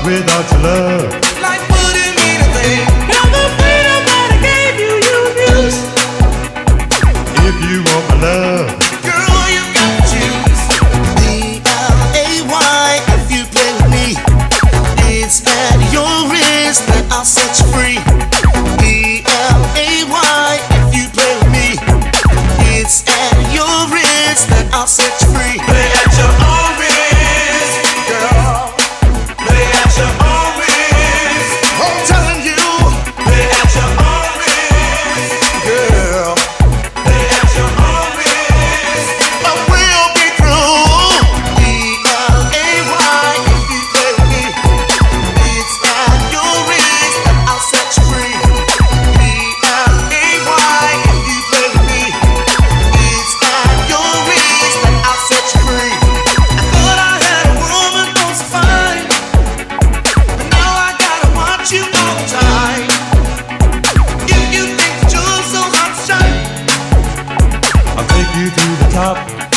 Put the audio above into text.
Without your love, like wouldn't mean a thing. Now the freedom that I gave you, you abused. if you want my love, Girl, you got to choose. D-L-A-Y, if you play with me, it's at your risk that I'll set you free. D-L-A-Y, if you play with me, it's at your risk that I'll set you free. Play at your own risk, girl. Play at your own risk. I'm telling you, play at your own risk, girl. Play at your own risk. I will be through. D-L-A-Y, if you play with me, it's at your risk that I'll set you free. D-L-A-Y, if you play with me, it's at your risk that I'll set you free. I thought I had a woman who's fine, but now I gotta watch you all the time. If you think that you're so hot to shine, I'll take you to the top.